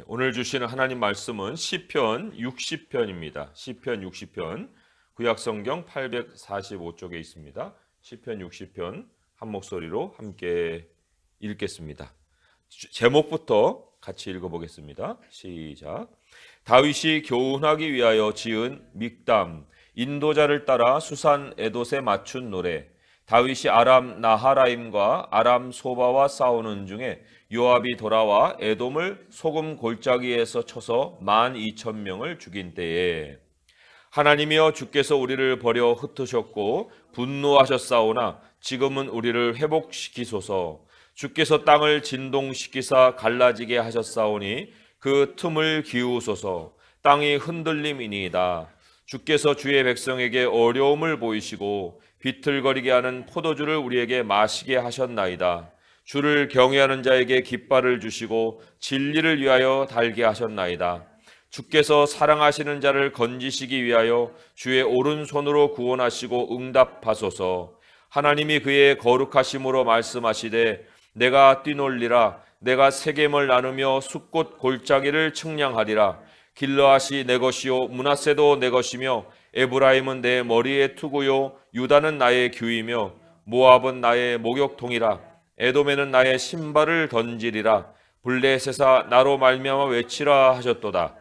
오늘 주시는 하나님 말씀은 시편 60편입니다. 시편 60편 구약성경 845쪽에 있습니다. 시편 60편 한 목소리로 함께 읽겠습니다. 제목부터 같이 읽어보겠습니다. 시작. 다윗이 교훈하기 위하여 지은 믹담, 인도자를 따라 수산 에돛에 맞춘 노래. 다윗이 아람 나하라임과 아람 소바와 싸우는 중에 요압이 돌아와 에돔을 소금 골짜기에서 쳐서 12,000명을 죽인 때에 하나님이여 주께서 우리를 버려 흩으셨고 분노하셨사오나 지금은 우리를 회복시키소서. 주께서 땅을 진동시키사 갈라지게 하셨사오니 그 틈을 기우소서. 땅이 흔들림이니이다. 주께서 주의 백성에게 어려움을 보이시고 비틀거리게 하는 포도주를 우리에게 마시게 하셨나이다. 주를 경외하는 자에게 깃발을 주시고 진리를 위하여 달게 하셨나이다. 주께서 사랑하시는 자를 건지시기 위하여 주의 오른손으로 구원하시고 응답하소서. 하나님이 그의 거룩하심으로 말씀하시되 내가 뛰놀리라. 내가 세겜을 나누며 숫꽃 골짜기를 측량하리라. 길르앗이 내 것이요 므낫세도 내 것이며 에브라임은 내 머리의 투구요 유다는 나의 규이며 모압은 나의 목욕통이라. 에돔에는 나의 신발을 던지리라. 블레셋아 나로 말미암아 외치라 하셨도다.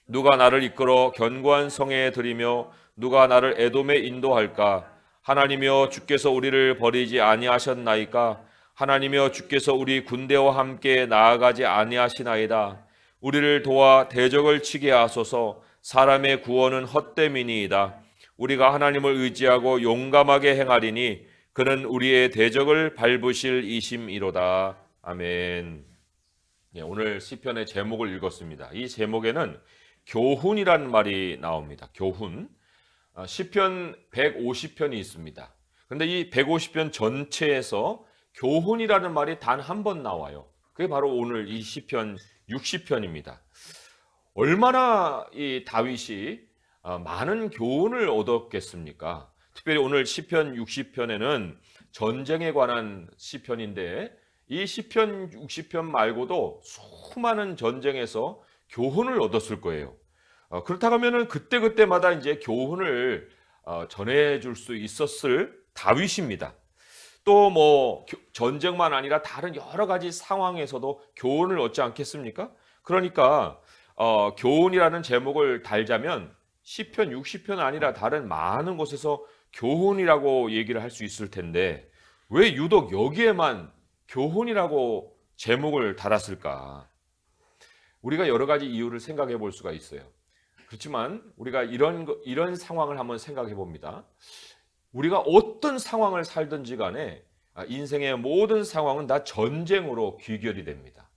누가 나를 이끌어 견고한 성에 들이며 누가 나를 에돔에 인도할까? 하나님이여 주께서 우리를 버리지 아니하셨나이까? 하나님이여 주께서 우리 군대와 함께 나아가지 아니하시나이다. 우리를 도와 대적을 치게 하소서. 사람의 구원은 헛됨이니이다. 우리가 하나님을 의지하고 용감하게 행하리니 그는 우리의 대적을 밟으실 이심이로다. 아멘. 오늘 시편의 제목을 읽었습니다. 이 제목에는 교훈이라는 말이 나옵니다. 교훈. 시편 150편이 있습니다. 그런데 이 150편 전체에서 교훈이라는 말이 단 한 번 나와요. 그게 바로 오늘 이 시편 60편입니다. 얼마나 이 다윗이 많은 교훈을 얻었겠습니까? 특별히 오늘 시편 60편에는 전쟁에 관한 시편인데 이 시편 60편 말고도 수많은 전쟁에서 교훈을 얻었을 거예요. 그렇다고 하면은 그때그때마다 이제 교훈을 전해줄 수 있었을 다윗입니다. 또 뭐 전쟁만 아니라 다른 여러 가지 상황에서도 교훈을 얻지 않겠습니까? 그러니까 교훈이라는 제목을 달자면 시편 60편 아니라 다른 많은 곳에서 교훈이라고 얘기를 할 수 있을 텐데 왜 유독 여기에만 교훈이라고 제목을 달았을까? 우리가 여러 가지 이유를 생각해 볼 수가 있어요. 그렇지만 우리가 이런 상황을 한번 생각해 봅니다. 우리가 어떤 상황을 살든지 간에 인생의 모든 상황은 다 전쟁으로 귀결이 됩니다.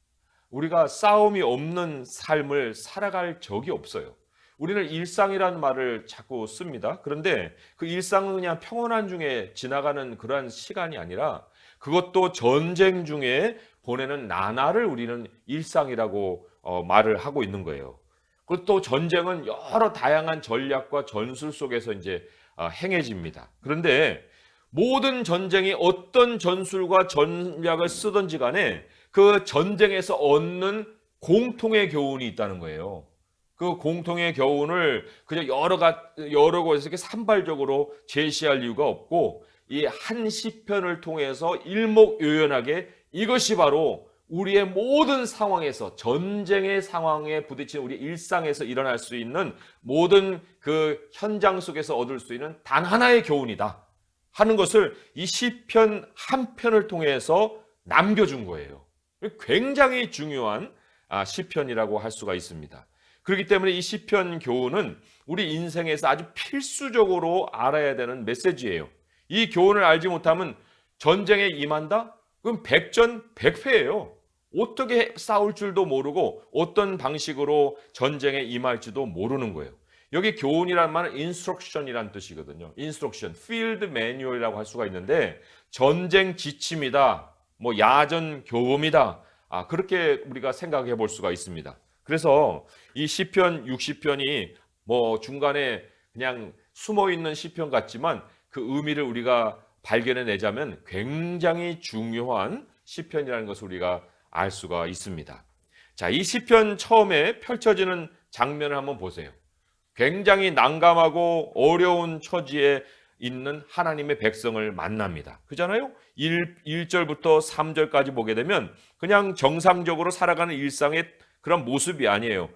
우리가 싸움이 없는 삶을 살아갈 적이 없어요. 우리는 일상이라는 말을 자꾸 씁니다. 그런데 그 일상은 그냥 평온한 중에 지나가는 그러한 시간이 아니라 그것도 전쟁 중에 보내는 나날을 우리는 일상이라고 말을 하고 있는 거예요. 그리고 또 전쟁은 여러 다양한 전략과 전술 속에서 이제 행해집니다. 그런데 모든 전쟁이 어떤 전술과 전략을 쓰든지 간에 그 전쟁에서 얻는 공통의 교훈이 있다는 거예요. 그 공통의 교훈을 그냥 여러 곳에서 이렇게 산발적으로 제시할 이유가 없고 이 한 시편을 통해서 일목요연하게 이것이 바로 우리의 모든 상황에서 전쟁의 상황에 부딪히는 우리 일상에서 일어날 수 있는 모든 그 현장 속에서 얻을 수 있는 단 하나의 교훈이다 하는 것을 이 시편 한 편을 통해서 남겨준 거예요. 굉장히 중요한 시편이라고 할 수가 있습니다. 그렇기 때문에 이 시편 교훈은 우리 인생에서 아주 필수적으로 알아야 되는 메시지예요. 이 교훈을 알지 못하면 전쟁에 임한다? 그럼 백전백패예요. 어떻게 싸울 줄도 모르고 어떤 방식으로 전쟁에 임할지도 모르는 거예요. 여기 교훈이란 말은 인스트럭션이란 뜻이거든요. 인스트럭션, 필드 매뉴얼이라고 할 수가 있는데 전쟁 지침이다, 뭐 야전 교범이다. 그렇게 우리가 생각해 볼 수가 있습니다. 그래서 이 시편 60편이 뭐 중간에 그냥 숨어 있는 시편 같지만 그 의미를 우리가 발견해내자면 굉장히 중요한 시편이라는 것을 우리가 알 수가 있습니다. 자, 이 시편 처음에 펼쳐지는 장면을 한번 보세요. 굉장히 난감하고 어려운 처지에 있는 하나님의 백성을 만납니다. 그잖아요? 1절부터 3절까지 보게 되면 그냥 정상적으로 살아가는 일상의 그런 모습이 아니에요.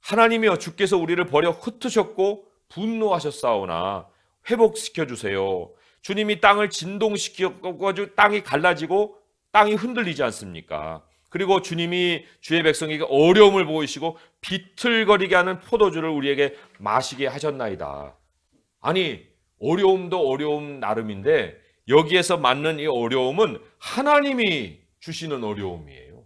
하나님이여, 주께서 우리를 버려 흩으셨고 분노하셨사오나 회복시켜 주세요. 주님이 땅을 진동시켜가지고 땅이 갈라지고 땅이 흔들리지 않습니까? 그리고 주님이 주의 백성에게 어려움을 보이시고 비틀거리게 하는 포도주를 우리에게 마시게 하셨나이다. 아니, 어려움도 어려움 나름인데 여기에서 맞는 이 어려움은 하나님이 주시는 어려움이에요.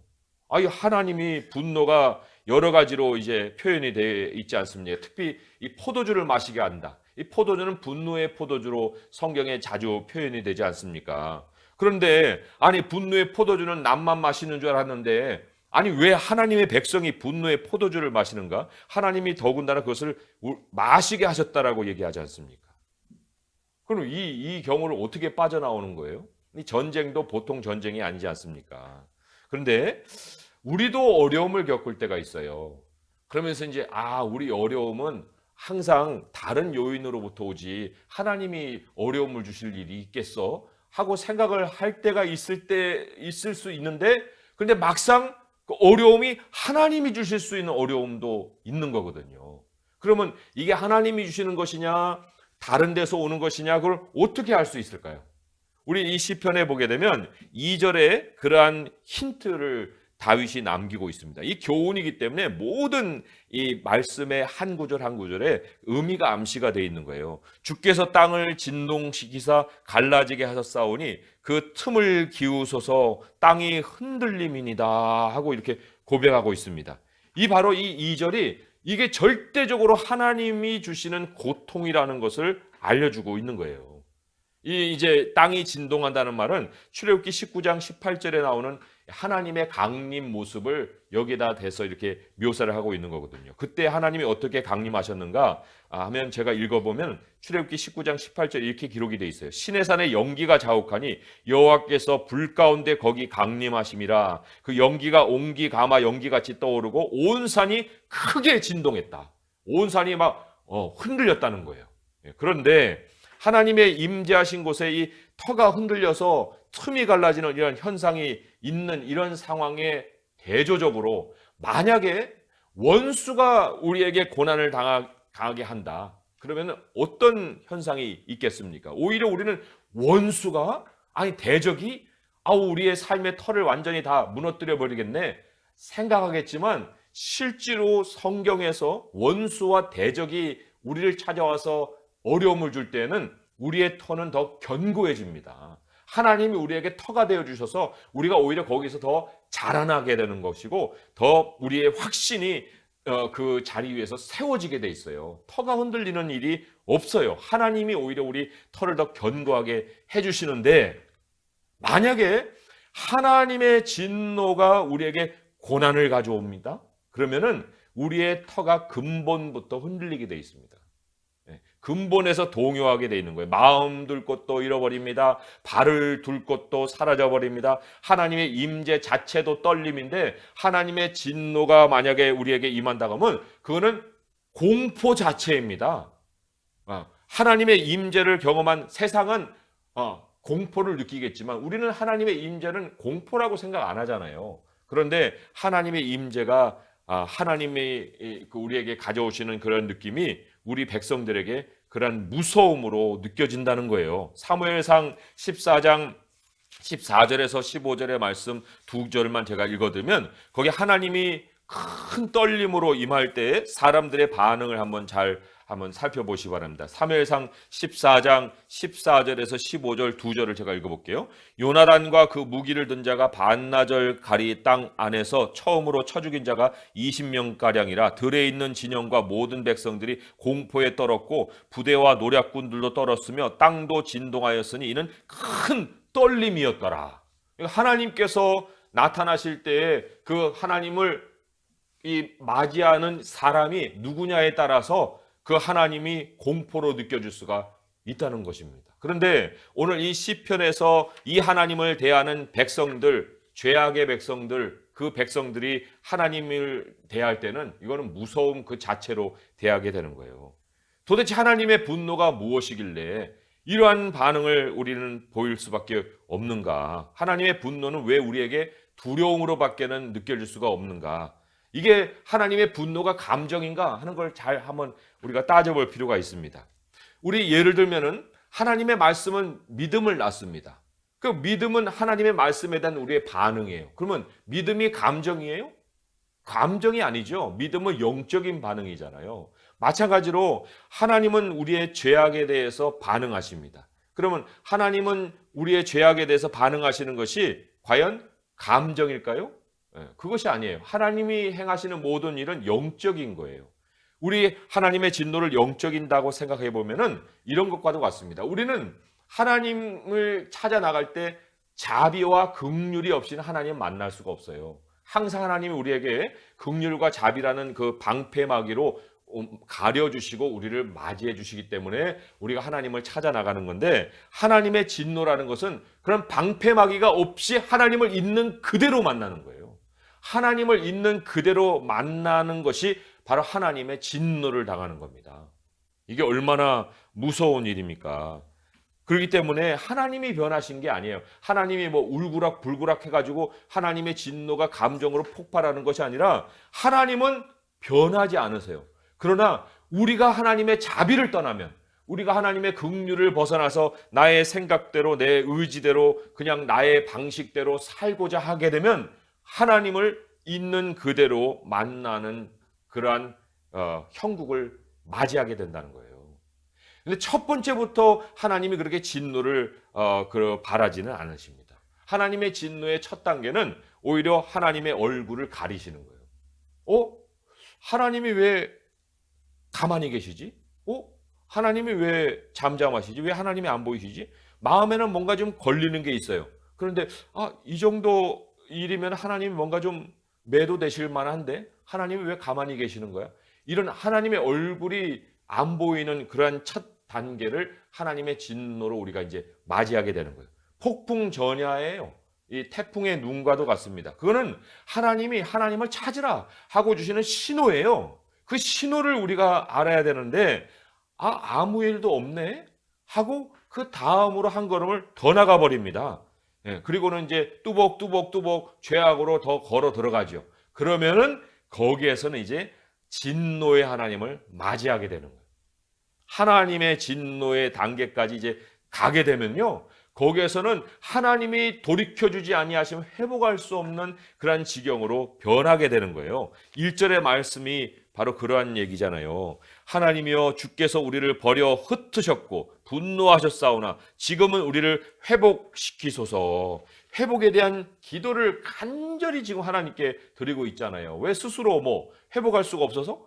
아니, 하나님이 분노가 여러 가지로 이제 표현이 되어 있지 않습니까? 특히 이 포도주를 마시게 한다. 이 포도주는 분노의 포도주로 성경에 자주 표현이 되지 않습니까? 그런데 아니, 분노의 포도주는 남만 마시는 줄 알았는데 아니, 왜 하나님의 백성이 분노의 포도주를 마시는가? 하나님이 더군다나 그것을 마시게 하셨다라고 얘기하지 않습니까? 그럼 이 경우를 어떻게 빠져나오는 거예요? 이 전쟁도 보통 전쟁이 아니지 않습니까? 그런데 우리도 어려움을 겪을 때가 있어요. 그러면서 이제 우리 어려움은 항상 다른 요인으로부터 오지 하나님이 어려움을 주실 일이 있겠어? 하고 생각을 할 때가 있을 수 있는데, 근데 막상 그 어려움이 하나님이 주실 수 있는 어려움도 있는 거거든요. 그러면 이게 하나님이 주시는 것이냐 다른 데서 오는 것이냐, 그걸 어떻게 알 수 있을까요? 우리 이 시편에 보게 되면 2절에 그러한 힌트를 다윗이 남기고 있습니다. 이 교훈이기 때문에 모든 이 말씀의 한 구절 한 구절에 의미가 암시가 되어 있는 거예요. 주께서 땅을 진동시키사 갈라지게 하셨사오니 그 틈을 기우소서 땅이 흔들림이니이다 하고 이렇게 고백하고 있습니다. 바로 이 2절이 이게 절대적으로 하나님이 주시는 고통이라는 것을 알려주고 있는 거예요. 이제 땅이 진동한다는 말은 출애굽기 19장 18절에 나오는 하나님의 강림 모습을 여기다 대서 이렇게 묘사를 하고 있는 거거든요. 그때 하나님이 어떻게 강림하셨는가 하면 제가 읽어보면 출애굽기 19장 18절 이렇게 기록이 되어 있어요. 시내산에 연기가 자욱하니 여호와께서 불 가운데 거기 강림하심이라. 그 연기가 옹기 가마 연기같이 떠오르고 온 산이 크게 진동했다. 온 산이 막 흔들렸다는 거예요. 그런데 하나님의 임재하신 곳에 이 터가 흔들려서 틈이 갈라지는 이런 현상이 있는 이런 상황에 대조적으로 만약에 원수가 우리에게 고난을 당하게 한다. 그러면 어떤 현상이 있겠습니까? 오히려 우리는 원수가 대적이 우리의 삶의 터를 완전히 다 무너뜨려 버리겠네 생각하겠지만 실제로 성경에서 원수와 대적이 우리를 찾아와서 어려움을 줄 때는 우리의 터는 더 견고해집니다. 하나님이 우리에게 터가 되어주셔서 우리가 오히려 거기서 더 자라나게 되는 것이고 더 우리의 확신이 그 자리 위에서 세워지게 돼 있어요. 터가 흔들리는 일이 없어요. 하나님이 오히려 우리 터를 더 견고하게 해주시는데, 만약에 하나님의 진노가 우리에게 고난을 가져옵니다. 그러면은 우리의 터가 근본부터 흔들리게 돼 있습니다. 근본에서 동요하게 되어 있는 거예요. 마음 둘 곳도 잃어버립니다. 발을 둘 곳도 사라져버립니다. 하나님의 임재 자체도 떨림인데 하나님의 진노가 만약에 우리에게 임한다고 하면 그거는 공포 자체입니다. 하나님의 임재를 경험한 세상은 공포를 느끼겠지만 우리는 하나님의 임재는 공포라고 생각 안 하잖아요. 그런데 하나님의 임재가 하나님이 우리에게 가져오시는 그런 느낌이 우리 백성들에게 그런 무서움으로 느껴진다는 거예요. 사무엘상 14장 14절에서 15절의 말씀 두 절만 제가 읽어드리면 거기 하나님이 큰 떨림으로 임할 때 사람들의 반응을 한번 살펴보시기 바랍니다. 사무엘상 14장 14절에서 15절 두 절을 제가 읽어볼게요. 요나단과 그 무기를 든 자가 반나절 가리 땅 안에서 처음으로 쳐 죽인 자가 20명가량이라 들에 있는 진영과 모든 백성들이 공포에 떨었고 부대와 노략군들도 떨었으며 땅도 진동하였으니 이는 큰 떨림이었더라. 하나님께서 나타나실 때에 그 하나님을 맞이하는 사람이 누구냐에 따라서 그 하나님이 공포로 느껴질 수가 있다는 것입니다. 그런데 오늘 이 시편에서 이 하나님을 대하는 백성들, 죄악의 백성들, 그 백성들이 하나님을 대할 때는 이거는 무서움 그 자체로 대하게 되는 거예요. 도대체 하나님의 분노가 무엇이길래 이러한 반응을 우리는 보일 수밖에 없는가? 하나님의 분노는 왜 우리에게 두려움으로밖에는 느껴질 수가 없는가? 이게 하나님의 분노가 감정인가 하는 걸 잘 한번 우리가 따져볼 필요가 있습니다. 우리 예를 들면은 하나님의 말씀은 믿음을 낳습니다. 그 믿음은 하나님의 말씀에 대한 우리의 반응이에요. 그러면 믿음이 감정이에요? 감정이 아니죠. 믿음은 영적인 반응이잖아요. 마찬가지로 하나님은 우리의 죄악에 대해서 반응하십니다. 그러면 하나님은 우리의 죄악에 대해서 반응하시는 것이 과연 감정일까요? 그것이 아니에요. 하나님이 행하시는 모든 일은 영적인 거예요. 우리 하나님의 진노를 영적인다고 생각해 보면은 이런 것과도 같습니다. 우리는 하나님을 찾아 나갈 때 자비와 긍휼이 없이는 하나님 만날 수가 없어요. 항상 하나님이 우리에게 긍휼과 자비라는 그 방패막이로 가려주시고 우리를 맞이해 주시기 때문에 우리가 하나님을 찾아 나가는 건데, 하나님의 진노라는 것은 그런 방패막이가 없이 하나님을 있는 그대로 만나는 거예요. 하나님을 있는 그대로 만나는 것이 바로 하나님의 진노를 당하는 겁니다. 이게 얼마나 무서운 일입니까? 그렇기 때문에 하나님이 변하신 게 아니에요. 하나님이 뭐 울그락 불그락 해가지고 하나님의 진노가 감정으로 폭발하는 것이 아니라 하나님은 변하지 않으세요. 그러나 우리가 하나님의 자비를 떠나면, 우리가 하나님의 긍휼을 벗어나서 나의 생각대로 내 의지대로 그냥 나의 방식대로 살고자 하게 되면 하나님을 있는 그대로 만나는 그러한 형국을 맞이하게 된다는 거예요. 근데 첫 번째부터 하나님이 그렇게 진노를 바라지는 않으십니다. 하나님의 진노의 첫 단계는 오히려 하나님의 얼굴을 가리시는 거예요. 하나님이 왜 가만히 계시지? 하나님이 왜 잠잠하시지? 왜 하나님이 안 보이시지? 마음에는 뭔가 좀 걸리는 게 있어요. 그런데 이 정도 일이면 하나님이 뭔가 좀 매도되실 만한데 하나님이 왜 가만히 계시는 거야? 이런 하나님의 얼굴이 안 보이는 그러한 첫 단계를 하나님의 진노로 우리가 이제 맞이하게 되는 거예요. 폭풍 전야예요. 이 태풍의 눈과도 같습니다. 그거는 하나님이 하나님을 찾으라 하고 주시는 신호예요. 그 신호를 우리가 알아야 되는데 아무 일도 없네 하고 그 다음으로 한 걸음을 더 나가 버립니다. 그리고는 이제 뚜벅뚜벅 죄악으로 더 걸어 들어가죠. 그러면은 거기에서는 이제 진노의 하나님을 맞이하게 되는 거예요. 하나님의 진노의 단계까지 이제 가게 되면요, 거기에서는 하나님이 돌이켜주지 아니하시면 회복할 수 없는 그러한 지경으로 변하게 되는 거예요. 1절의 말씀이 바로 그러한 얘기잖아요. 하나님이여 주께서 우리를 버려 흩으셨고 분노하셨사오나 지금은 우리를 회복시키소서. 회복에 대한 기도를 간절히 지금 하나님께 드리고 있잖아요. 왜 스스로 회복할 수가 없어서?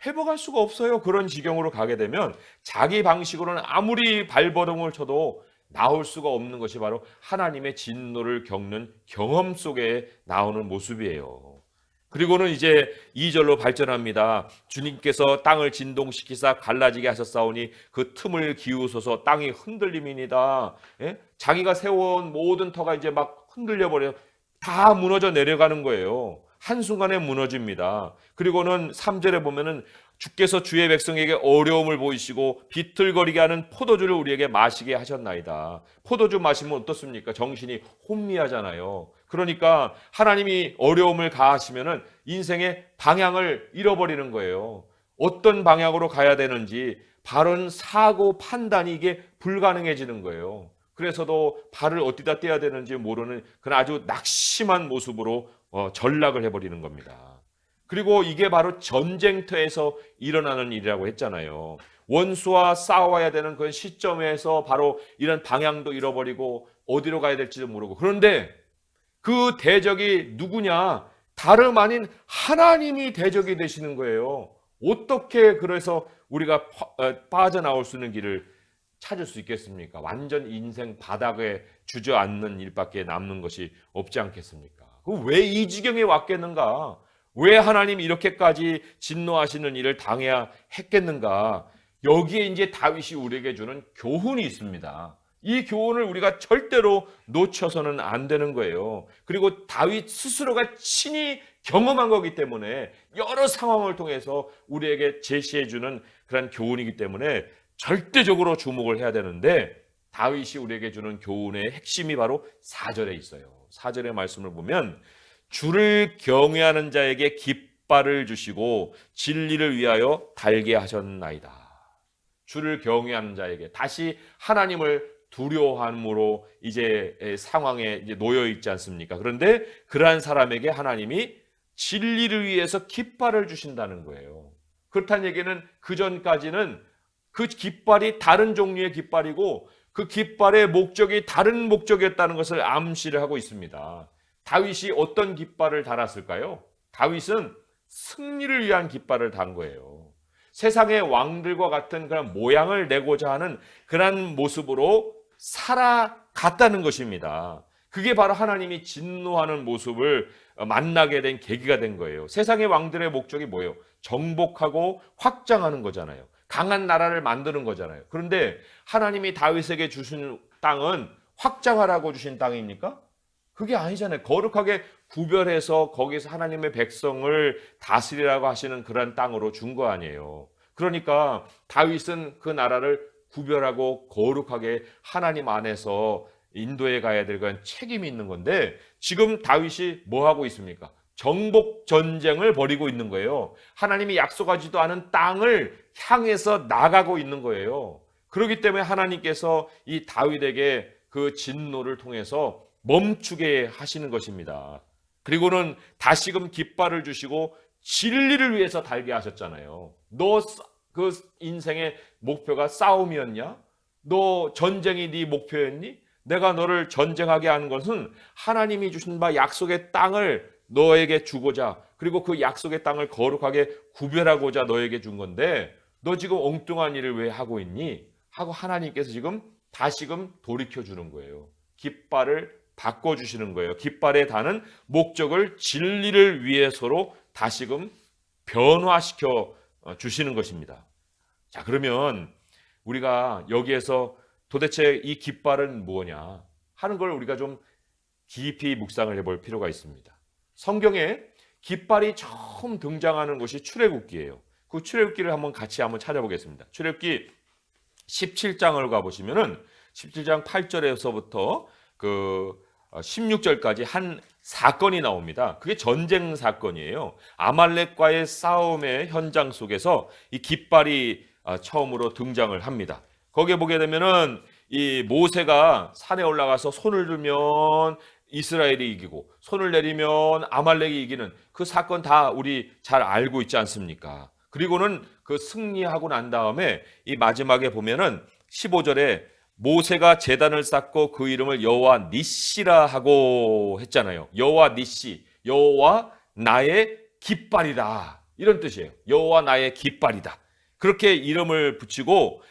회복할 수가 없어요. 그런 지경으로 가게 되면 자기 방식으로는 아무리 발버둥을 쳐도 나올 수가 없는 것이 바로 하나님의 진노를 겪는 경험 속에 나오는 모습이에요. 그리고는 이제 2절로 발전합니다. 주님께서 땅을 진동시키사 갈라지게 하셨사오니 그 틈을 기우소서. 땅이 흔들림이니다. 자기가 세워온 모든 터가 이제 막 흔들려 버려요. 다 무너져 내려가는 거예요. 한순간에 무너집니다. 그리고는 3절에 보면은 주께서 주의 백성에게 어려움을 보이시고 비틀거리게 하는 포도주를 우리에게 마시게 하셨나이다. 포도주 마시면 어떻습니까? 정신이 혼미하잖아요. 그러니까 하나님이 어려움을 가하시면은 인생의 방향을 잃어버리는 거예요. 어떤 방향으로 가야 되는지 바른 사고 판단이 이게 불가능해지는 거예요. 그래서도 발을 어디다 떼야 되는지 모르는 그런 아주 낙심한 모습으로 전락을 해버리는 겁니다. 그리고 이게 바로 전쟁터에서 일어나는 일이라고 했잖아요. 원수와 싸워야 되는 그 시점에서 바로 이런 방향도 잃어버리고 어디로 가야 될지도 모르고, 그런데 그 대적이 누구냐? 다름 아닌 하나님이 대적이 되시는 거예요. 어떻게 그래서 우리가 빠져나올 수 있는 길을 찾을 수 있겠습니까? 완전 인생 바닥에 주저앉는 일밖에 남는 것이 없지 않겠습니까? 왜 이 지경에 왔겠는가? 왜 하나님이 이렇게까지 진노하시는 일을 당해야 했겠는가? 여기에 이제 다윗이 우리에게 주는 교훈이 있습니다. 이 교훈을 우리가 절대로 놓쳐서는 안 되는 거예요. 그리고 다윗 스스로가 친히 경험한 거기 때문에 여러 상황을 통해서 우리에게 제시해 주는 그런 교훈이기 때문에 절대적으로 주목을 해야 되는데, 다윗이 우리에게 주는 교훈의 핵심이 바로 4절에 있어요. 4절의 말씀을 보면 주를 경외하는 자에게 깃발을 주시고 진리를 위하여 달게 하셨나이다. 주를 경외하는 자에게, 다시 하나님을 두려워함으로 이제 상황에 이제 놓여 있지 않습니까? 그런데 그러한 사람에게 하나님이 진리를 위해서 깃발을 주신다는 거예요. 그렇다는 얘기는 그 전까지는 그 깃발이 다른 종류의 깃발이고 그 깃발의 목적이 다른 목적이었다는 것을 암시를 하고 있습니다. 다윗이 어떤 깃발을 달았을까요? 다윗은 승리를 위한 깃발을 단 거예요. 세상의 왕들과 같은 그런 모양을 내고자 하는 그런 모습으로 살아갔다는 것입니다. 그게 바로 하나님이 진노하는 모습을 만나게 된 계기가 된 거예요. 세상의 왕들의 목적이 뭐예요? 정복하고 확장하는 거잖아요. 강한 나라를 만드는 거잖아요. 그런데 하나님이 다윗에게 주신 땅은 확장하라고 주신 땅입니까? 그게 아니잖아요. 거룩하게 구별해서 거기서 하나님의 백성을 다스리라고 하시는 그런 땅으로 준 거 아니에요. 그러니까 다윗은 그 나라를 구별하고 거룩하게 하나님 안에서 인도해 가야 될 그런 책임이 있는 건데, 지금 다윗이 뭐 하고 있습니까? 정복 전쟁을 벌이고 있는 거예요. 하나님이 약속하지도 않은 땅을 향해서 나가고 있는 거예요. 그렇기 때문에 하나님께서 이 다윗에게 그 진노를 통해서 멈추게 하시는 것입니다. 그리고는 다시금 깃발을 주시고 진리를 위해서 달게 하셨잖아요. 너 그 인생의 목표가 싸움이었냐? 너 전쟁이 네 목표였니? 내가 너를 전쟁하게 하는 것은 하나님이 주신 바 약속의 땅을 너에게 주고자, 그리고 그 약속의 땅을 거룩하게 구별하고자 너에게 준 건데, 너 지금 엉뚱한 일을 왜 하고 있니? 하고 하나님께서 지금 다시금 돌이켜 주는 거예요. 깃발을 바꿔주시는 거예요. 깃발에 다는 목적을 진리를 위해서로 다시금 변화시켜 주시는 것입니다. 자, 그러면 우리가 여기에서 도대체 이 깃발은 뭐냐 하는 걸 우리가 좀 깊이 묵상을 해볼 필요가 있습니다. 성경에 깃발이 처음 등장하는 것이 출애굽기예요. 그 출애굽기를 같이 찾아보겠습니다. 출애굽기 17장을 가보시면은 17장 8절에서부터 그 16절까지 한 사건이 나옵니다. 그게 전쟁 사건이에요. 아말렉과의 싸움의 현장 속에서 이 깃발이 처음으로 등장을 합니다. 거기에 보게 되면은 이 모세가 산에 올라가서 손을 들면 이스라엘이 이기고 손을 내리면 아말렉이 이기는 그 사건 다 우리 잘 알고 있지 않습니까? 그리고는 그 승리하고 난 다음에 이 마지막에 보면은 15절에 모세가 제단을 쌓고 그 이름을 여호와 니시라 하고 했잖아요. 여호와 니시, 여호와 나의 깃발이다, 이런 뜻이에요. 여호와 나의 깃발이다. 그렇게 이름을 붙이고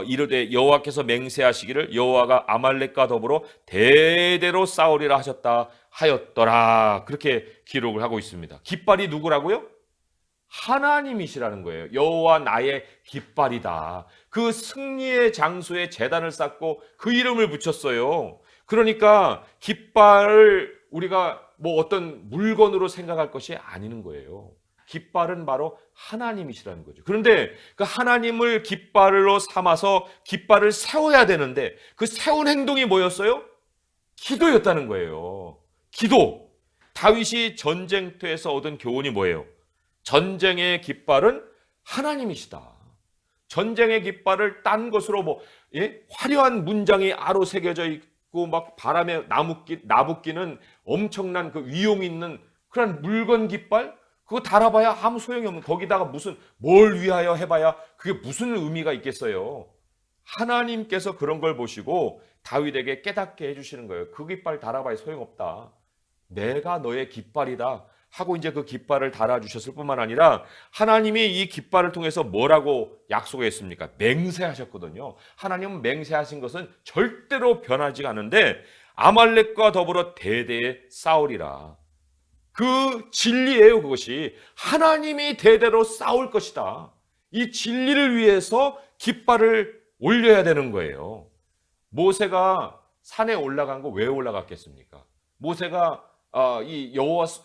이르되 여호와께서 맹세하시기를 여호와가 아말렉과 더불어 대대로 싸우리라 하셨다 하였더라. 그렇게 기록을 하고 있습니다. 깃발이 누구라고요? 하나님이시라는 거예요. 여호와 나의 깃발이다. 그 승리의 장소에 제단을 쌓고 그 이름을 붙였어요. 그러니까 깃발을 우리가 뭐 어떤 물건으로 생각할 것이 아니는 거예요. 깃발은 바로 하나님이시라는 거죠. 그런데 그 하나님을 깃발로 삼아서 깃발을 세워야 되는데 그 세운 행동이 뭐였어요? 기도였다는 거예요. 기도. 다윗이 전쟁터에서 얻은 교훈이 뭐예요? 전쟁의 깃발은 하나님이시다. 전쟁의 깃발을 딴 것으로 화려한 문장이 아로 새겨져 있고 막 바람에 나붓기는 엄청난 그 위용 있는 그런 물건 깃발, 그거 달아봐야 아무 소용이 없는, 거기다가 뭘 위하여 해봐야 그게 무슨 의미가 있겠어요. 하나님께서 그런 걸 보시고 다윗에게 깨닫게 해주시는 거예요. 그 깃발 달아봐야 소용없다. 내가 너의 깃발이다 하고 이제 그 깃발을 달아주셨을 뿐만 아니라 하나님이 이 깃발을 통해서 뭐라고 약속했습니까? 맹세하셨거든요. 하나님은 맹세하신 것은 절대로 변하지 않는데 아말렉과 더불어 대대에 싸우리라. 그 진리예요. 그것이 하나님이 대대로 싸울 것이다. 이 진리를 위해서 깃발을 올려야 되는 거예요. 모세가 산에 올라간 거 왜 올라갔겠습니까? 모세가 이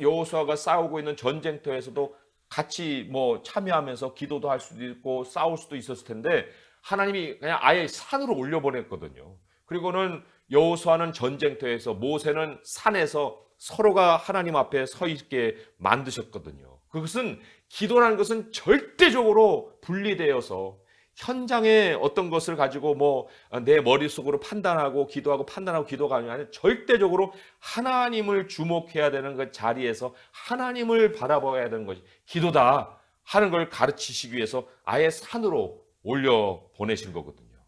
여호수아가 싸우고 있는 전쟁터에서도 같이 뭐 참여하면서 기도도 할 수도 있고 싸울 수도 있었을 텐데 하나님이 그냥 아예 산으로 올려보냈거든요. 그리고는 여호수아는 전쟁터에서, 모세는 산에서 서로가 하나님 앞에 서 있게 만드셨거든요. 그것은, 기도라는 것은 절대적으로 분리되어서 현장에 어떤 것을 가지고 뭐 내 머릿속으로 판단하고 기도하고 판단하고 기도가 아니라 절대적으로 하나님을 주목해야 되는 그 자리에서 하나님을 바라봐야 되는 것이 기도다 하는 걸 가르치시기 위해서 아예 산으로 올려 보내신 거거든요.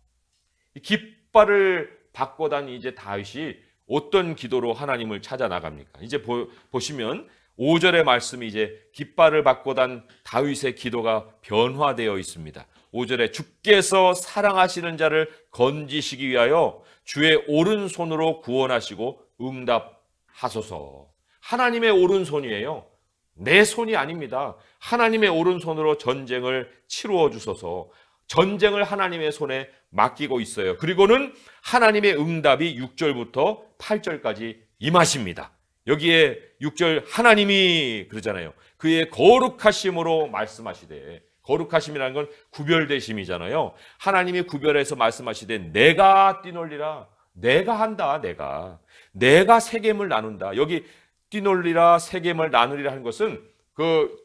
이 깃발을 받고 다닌 이제 다윗이 어떤 기도로 하나님을 찾아 나갑니까? 이제 보시면 5절의 말씀이 이제 깃발을 받고 단 다윗의 기도가 변화되어 있습니다. 5절에 주께서 사랑하시는 자를 건지시기 위하여 주의 오른손으로 구원하시고 응답하소서. 하나님의 오른손이에요. 내 손이 아닙니다. 하나님의 오른손으로 전쟁을 치루어 주소서. 전쟁을 하나님의 손에 맡기고 있어요. 그리고는 하나님의 응답이 6절부터 8절까지 임하십니다. 여기에 6절 하나님이 그러잖아요. 그의 거룩하심으로 말씀하시되, 거룩하심이라는 건 구별되심이잖아요. 하나님이 구별해서 말씀하시되 내가 뛰놀리라. 내가 한다. 내가 세겜을 나눈다. 여기 뛰놀리라, 세겜을 나누리라 하는 것은 그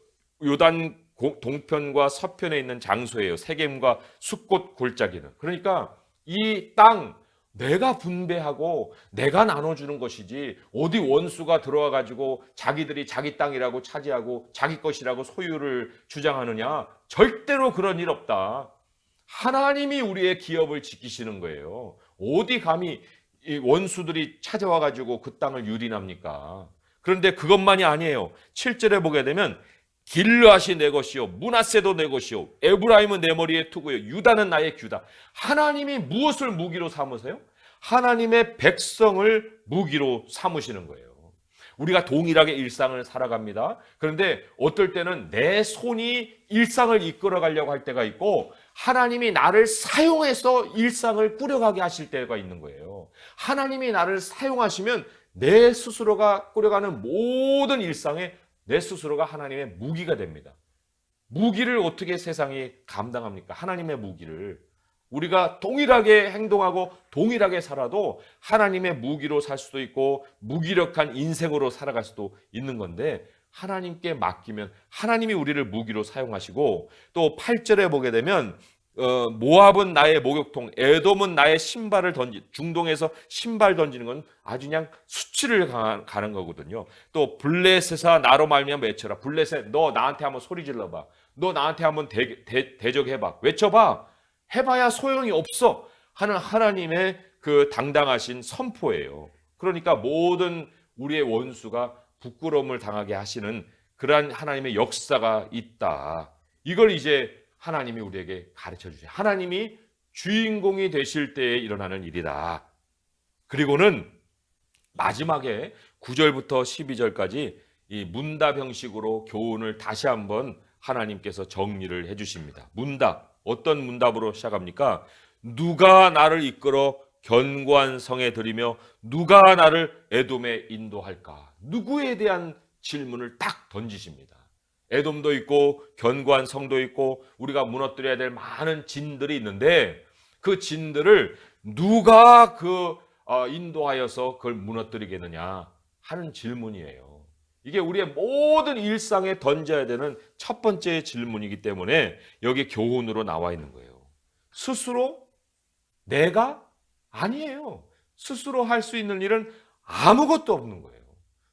요단 동편과 서편에 있는 장소예요. 세겜과 숫곳 골짜기는. 그러니까 이 땅 내가 분배하고 내가 나눠주는 것이지, 어디 원수가 들어와 가지고 자기들이 자기 땅이라고 차지하고 자기 것이라고 소유를 주장하느냐. 절대로 그런 일 없다. 하나님이 우리의 기업을 지키시는 거예요. 어디 감히 이 원수들이 찾아와 가지고 그 땅을 유린합니까? 그런데 그것만이 아니에요. 7절에 보게 되면 길르앗이 내 것이요 므낫세도 내 것이요 에브라임은 내 머리의 투구요 유다는 나의 규다. 하나님이 무엇을 무기로 삼으세요? 하나님의 백성을 무기로 삼으시는 거예요. 우리가 동일하게 일상을 살아갑니다. 그런데 어떨 때는 내 손이 일상을 이끌어 가려고 할 때가 있고, 하나님이 나를 사용해서 일상을 꾸려가게 하실 때가 있는 거예요. 하나님이 나를 사용하시면 내 스스로가 꾸려가는 모든 일상에 내 스스로가 하나님의 무기가 됩니다. 무기를 어떻게 세상이 감당합니까? 하나님의 무기를. 우리가 동일하게 행동하고 동일하게 살아도 하나님의 무기로 살 수도 있고 무기력한 인생으로 살아갈 수도 있는 건데, 하나님께 맡기면 하나님이 우리를 무기로 사용하시고, 또 8절에 보게 되면 모압은 나의 목욕통, 에돔은 나의 신발을 중동에서 신발 던지는 건 아주 그냥 수치를 가는 거거든요. 또 블레셋아 나로 말미암아 외쳐라. 블레셋 너 나한테 한번 소리 질러봐. 너 나한테 한번 대적해봐. 외쳐봐. 해봐야 소용이 없어 하는 하나님의 그 당당하신 선포예요. 그러니까 모든 우리의 원수가 부끄러움을 당하게 하시는 그러한 하나님의 역사가 있다. 이걸 이제 하나님이 우리에게 가르쳐 주세요. 하나님이 주인공이 되실 때에 일어나는 일이다. 그리고는 마지막에 9절부터 12절까지 이 문답 형식으로 교훈을 다시 한번 하나님께서 정리를 해주십니다. 문답, 어떤 문답으로 시작합니까? 누가 나를 이끌어 견고한 성에 들이며 누가 나를 에돔에 인도할까? 누구에 대한 질문을 딱 던지십니다. 에돔도 있고 견고한 성도 있고 우리가 무너뜨려야 될 많은 진들이 있는데, 그 진들을 누가 인도하여서 그걸 무너뜨리겠느냐 하는 질문이에요. 이게 우리의 모든 일상에 던져야 되는 첫 번째 질문이기 때문에 여기 교훈으로 나와 있는 거예요. 스스로 내가 아니에요. 스스로 할 수 있는 일은 아무것도 없는 거예요.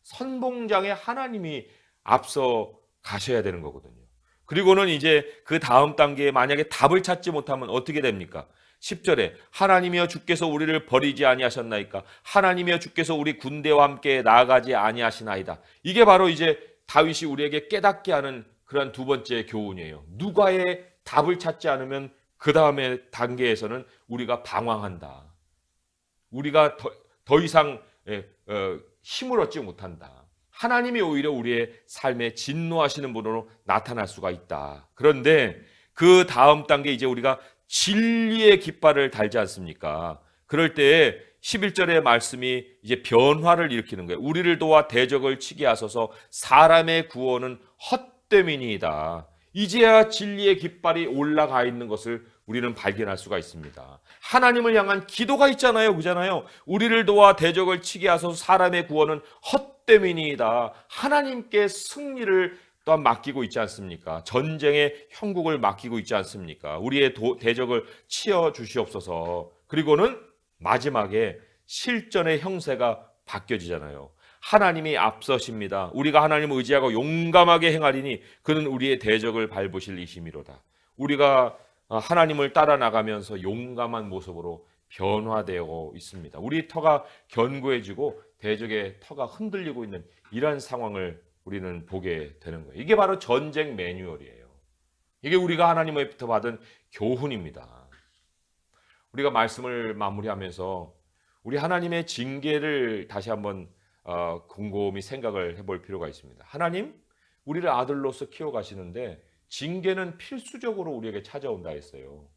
선봉장에 하나님이 앞서 가셔야 되는 거거든요. 그리고는 이제 그 다음 단계에 만약에 답을 찾지 못하면 어떻게 됩니까? 10절에 하나님이여 주께서 우리를 버리지 아니하셨나이까? 하나님이여 주께서 우리 군대와 함께 나아가지 아니하시나이다. 이게 바로 이제 다윗이 우리에게 깨닫게 하는 그런 두 번째 교훈이에요. 누가의 답을 찾지 않으면 그 다음에 단계에서는 우리가 방황한다. 우리가 더 이상 힘을 얻지 못한다. 하나님이 오히려 우리의 삶에 진노하시는 분으로 나타날 수가 있다. 그런데 그 다음 단계 이제 우리가 진리의 깃발을 달지 않습니까? 그럴 때에 11절의 말씀이 이제 변화를 일으키는 거예요. 우리를 도와 대적을 치게 하소서 사람의 구원은 헛됨이니이다. 이제야 진리의 깃발이 올라가 있는 것을 우리는 발견할 수가 있습니다. 하나님을 향한 기도가 있잖아요. 그잖아요. 우리를 도와 대적을 치게 하소서 사람의 구원은 헛됨이니이다. 하나님께 승리를 또한 맡기고 있지 않습니까? 전쟁의 형국을 맡기고 있지 않습니까? 우리의 대적을 치어 주시옵소서. 그리고는 마지막에 실전의 형세가 바뀌어지잖아요. 하나님이 앞서십니다. 우리가 하나님을 의지하고 용감하게 행하리니 그는 우리의 대적을 밟으실 이심이로다. 우리가 하나님을 따라 나가면서 용감한 모습으로 변화되어 있습니다. 우리 터가 견고해지고 대적의 터가 흔들리고 있는 이러한 상황을 우리는 보게 되는 거예요. 이게 바로 전쟁 매뉴얼이에요. 이게 우리가 하나님으로부터 받은 교훈입니다. 우리가 말씀을 마무리하면서 우리 하나님의 징계를 다시 한번 곰곰이 생각을 해볼 필요가 있습니다. 하나님, 우리를 아들로서 키워가시는데 징계는 필수적으로 우리에게 찾아온다 했어요.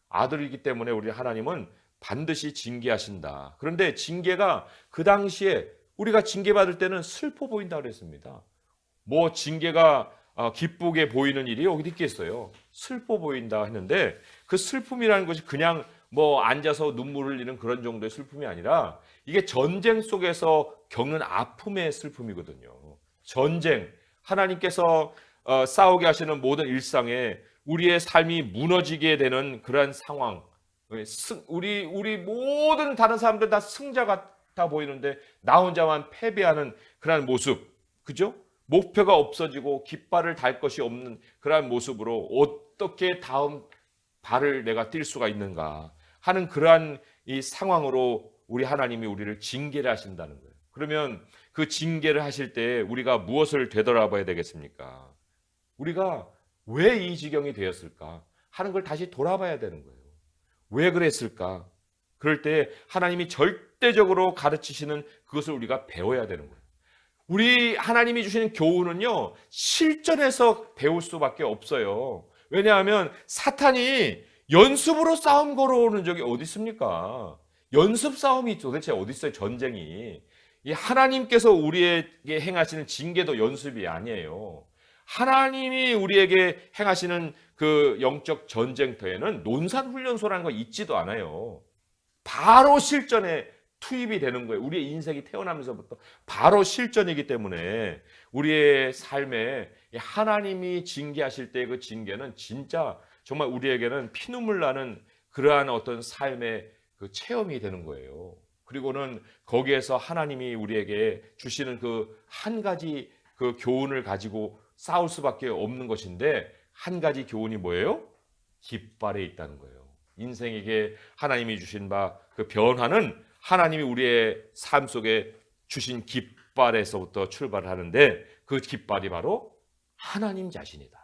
아들이기 때문에 우리 하나님은 반드시 징계하신다. 그런데 징계가 그 당시에 우리가 징계받을 때는 슬퍼 보인다 그랬습니다. 뭐 징계가 기쁘게 보이는 일이 어디 있겠어요. 슬퍼 보인다 했는데 그 슬픔이라는 것이 그냥 뭐 앉아서 눈물을 흘리는 그런 정도의 슬픔이 아니라 이게 전쟁 속에서 겪는 아픔의 슬픔이거든요. 전쟁, 하나님께서 싸우게 하시는 모든 일상에 우리의 삶이 무너지게 되는 그러한 상황. 우리 모든 다른 사람들 다 승자 같아 보이는데 나 혼자만 패배하는 그러한 모습. 그죠? 목표가 없어지고 깃발을 달 것이 없는 그러한 모습으로 어떻게 다음 발을 내가 뛸 수가 있는가 하는 그러한 이 상황으로 우리 하나님이 우리를 징계를 하신다는 거예요. 그러면 그 징계를 하실 때 우리가 무엇을 되돌아봐야 되겠습니까? 우리가 왜 이 지경이 되었을까 하는 걸 다시 돌아봐야 되는 거예요. 왜 그랬을까? 그럴 때 하나님이 절대적으로 가르치시는 그것을 우리가 배워야 되는 거예요. 우리 하나님이 주시는 교훈은요, 실전에서 배울 수밖에 없어요. 왜냐하면 사탄이 연습으로 싸움 걸어오는 적이 어디 있습니까? 연습 싸움이 도대체 어디 있어요? 전쟁이. 이 하나님께서 우리에게 행하시는 징계도 연습이 아니에요. 하나님이 우리에게 행하시는 그 영적 전쟁터에는 논산훈련소라는 거 있지도 않아요. 바로 실전에 투입이 되는 거예요. 우리의 인생이 태어나면서부터 바로 실전이기 때문에 우리의 삶에 하나님이 징계하실 때 그 징계는 진짜 정말 우리에게는 피눈물 나는 그러한 어떤 삶의 그 체험이 되는 거예요. 그리고는 거기에서 하나님이 우리에게 주시는 그 한 가지 그 교훈을 가지고 싸울 수밖에 없는 것인데 한 가지 교훈이 뭐예요? 깃발에 있다는 거예요. 인생에게 하나님이 주신 바 그 변화는 하나님이 우리의 삶 속에 주신 깃발에서부터 출발하는데 그 깃발이 바로 하나님 자신이다.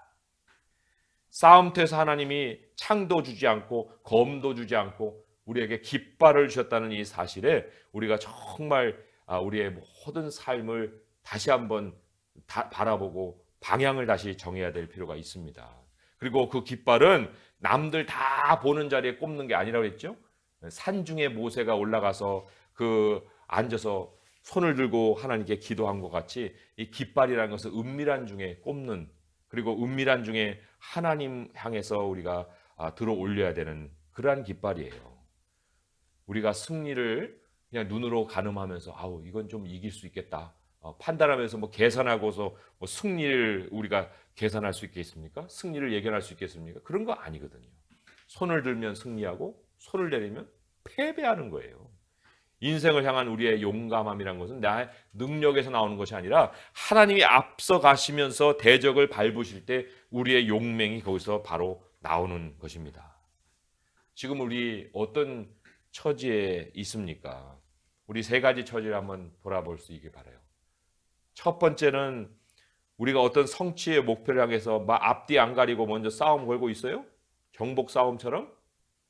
싸움터에서 하나님이 창도 주지 않고 검도 주지 않고 우리에게 깃발을 주셨다는 이 사실에 우리가 정말 우리의 모든 삶을 다시 한번 바라보고 방향을 다시 정해야 될 필요가 있습니다. 그리고 그 깃발은 남들 다 보는 자리에 꼽는 게 아니라고 했죠. 산중에 모세가 올라가서 그 앉아서 손을 들고 하나님께 기도한 것 같이 이 깃발이라는 것은 은밀한 중에 꼽는, 그리고 은밀한 중에 하나님 향해서 우리가 들어 올려야 되는 그러한 깃발이에요. 우리가 승리를 그냥 눈으로 가늠하면서 아우 이건 좀 이길 수 있겠다 판단하면서 뭐 계산하고서 뭐 승리를 우리가 계산할 수 있겠습니까? 승리를 예견할 수 있겠습니까? 그런 거 아니거든요. 손을 들면 승리하고 손을 내리면 패배하는 거예요. 인생을 향한 우리의 용감함이란 것은 나의 능력에서 나오는 것이 아니라 하나님이 앞서 가시면서 대적을 밟으실 때 우리의 용맹이 거기서 바로 나오는 것입니다. 지금 우리 어떤 처지에 있습니까? 우리 세 가지 처지를 한번 돌아볼 수 있길 바라요. 첫 번째는 우리가 어떤 성취의 목표를 향해서 막 앞뒤 안 가리고 먼저 싸움 걸고 있어요? 정복 싸움처럼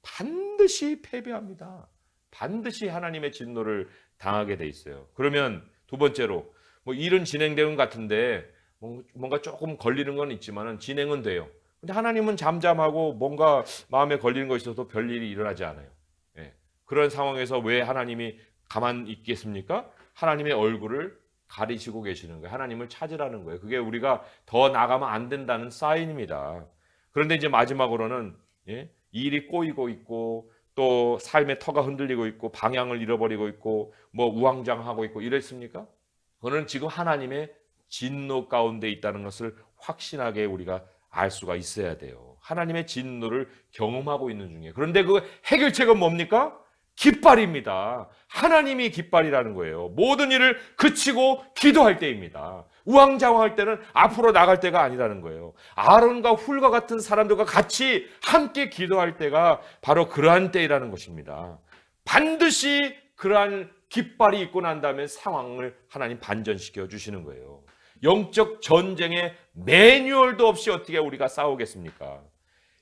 반드시 패배합니다. 반드시 하나님의 진노를 당하게 돼 있어요. 그러면 두 번째로 뭐 일은 진행되는 것 같은데 뭔가 조금 걸리는 건 있지만은 진행은 돼요. 근데 하나님은 잠잠하고 뭔가 마음에 걸리는 것이 있어도 별일이 일어나지 않아요. 예. 그런 상황에서 왜 하나님이 가만 있겠습니까? 하나님의 얼굴을 가리시고 계시는 거예요. 하나님을 찾으라는 거예요. 그게 우리가 더 나가면 안 된다는 사인입니다. 그런데 이제 마지막으로는 일이 꼬이고 있고 또 삶의 터가 흔들리고 있고 방향을 잃어버리고 있고 뭐 우왕좌왕하고 있고 이랬습니까? 그거는 지금 하나님의 진노 가운데 있다는 것을 확신하게 우리가 알 수가 있어야 돼요. 하나님의 진노를 경험하고 있는 중에. 그런데 그 해결책은 뭡니까? 깃발입니다. 하나님이 깃발이라는 거예요. 모든 일을 그치고 기도할 때입니다. 우왕좌왕할 때는 앞으로 나갈 때가 아니라는 거예요. 아론과 훌과 같은 사람들과 같이 함께 기도할 때가 바로 그러한 때이라는 것입니다. 반드시 그러한 깃발이 있고 난 다음에 상황을 하나님 반전시켜 주시는 거예요. 영적 전쟁의 매뉴얼도 없이 어떻게 우리가 싸우겠습니까?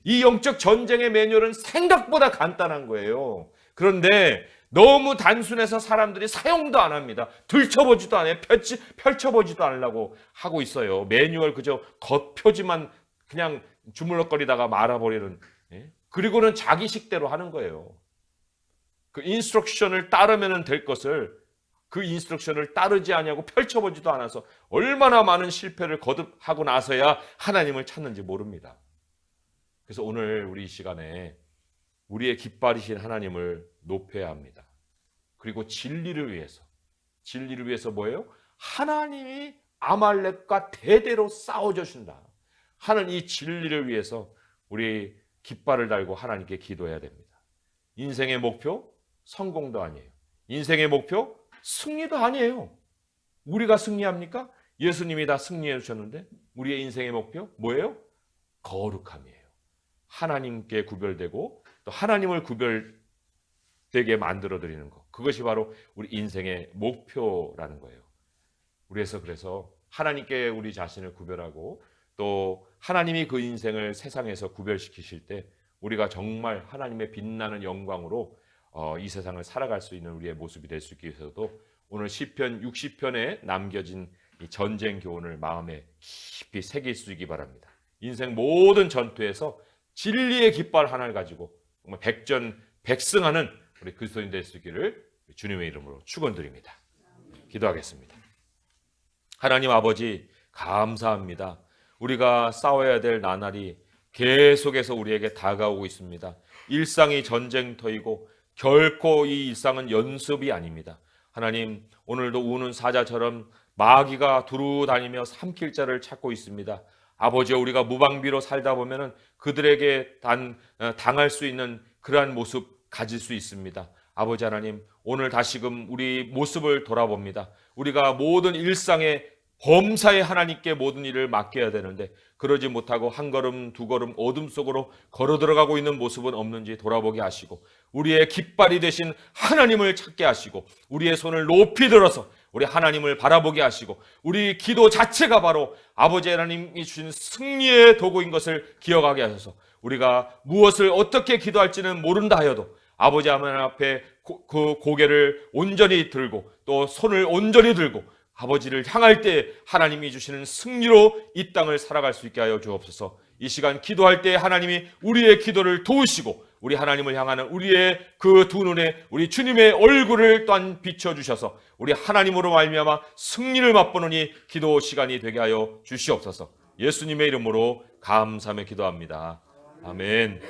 이 영적 전쟁의 매뉴얼은 생각보다 간단한 거예요. 그런데 너무 단순해서 사람들이 사용도 안 합니다. 들춰보지도 않아요. 펼쳐보지도 않으려고 하고 있어요. 매뉴얼 그저 겉표지만 그냥 주물럭거리다가 말아버리는. 그리고는 자기 식대로 하는 거예요. 그 인스트럭션을 따르면 될 것을 그 인스트럭션을 따르지 아니하고 펼쳐보지도 않아서 얼마나 많은 실패를 거듭하고 나서야 하나님을 찾는지 모릅니다. 그래서 오늘 우리 이 시간에 우리의 깃발이신 하나님을 높여야 합니다. 그리고 진리를 위해서 뭐예요? 하나님이 아말렉과 대대로 싸워주신다 하는 이 진리를 위해서 우리 깃발을 달고 하나님께 기도해야 됩니다. 인생의 목표 성공도 아니에요. 인생의 목표 승리도 아니에요. 우리가 승리합니까? 예수님이 다 승리해 주셨는데 우리의 인생의 목표 뭐예요? 거룩함이에요. 하나님께 구별되고 또 하나님을 구별되게 만들어드리는 것. 그것이 바로 우리 인생의 목표라는 거예요. 그래서 하나님께 우리 자신을 구별하고 또 하나님이 그 인생을 세상에서 구별시키실 때 우리가 정말 하나님의 빛나는 영광으로 이 세상을 살아갈 수 있는 우리의 모습이 될 수 있기 위해서도 오늘 시편 60편에 남겨진 이 전쟁 교훈을 마음에 깊이 새길 수 있기 바랍니다. 인생 모든 전투에서 진리의 깃발 하나를 가지고 정말 백전백승하는 우리 그리스도인 될 수 있기를 주님의 이름으로 축원드립니다. 기도하겠습니다. 하나님 아버지 감사합니다. 우리가 싸워야 될 나날이 계속해서 우리에게 다가오고 있습니다. 일상이 전쟁터이고 결코 이 일상은 연습이 아닙니다. 하나님 오늘도 우는 사자처럼 마귀가 두루 다니며 삼킬 자를 찾고 있습니다. 아버지 우리가 무방비로 살다 보면은 그들에게 당할 수 있는 그러한 모습 가질 수 있습니다. 아버지 하나님 오늘 다시금 우리 모습을 돌아봅니다. 우리가 모든 일상의 범사에 하나님께 모든 일을 맡겨야 되는데 그러지 못하고 한 걸음 두 걸음 어둠 속으로 걸어 들어가고 있는 모습은 없는지 돌아보게 하시고 우리의 깃발이 되신 하나님을 찾게 하시고 우리의 손을 높이 들어서 우리 하나님을 바라보게 하시고 우리 기도 자체가 바로 아버지 하나님이 주신 승리의 도구인 것을 기억하게 하셔서 우리가 무엇을 어떻게 기도할지는 모른다 하여도 아버지 하나님 앞에 그 고개를 온전히 들고 또 손을 온전히 들고 아버지를 향할 때 하나님이 주시는 승리로 이 땅을 살아갈 수 있게 하여 주옵소서. 이 시간 기도할 때 하나님이 우리의 기도를 도우시고 우리 하나님을 향하는 우리의 그 두 눈에 우리 주님의 얼굴을 또한 비춰주셔서 우리 하나님으로 말미암아 승리를 맛보느니 기도 시간이 되게 하여 주시옵소서. 예수님의 이름으로 감사하며 기도합니다. 아멘.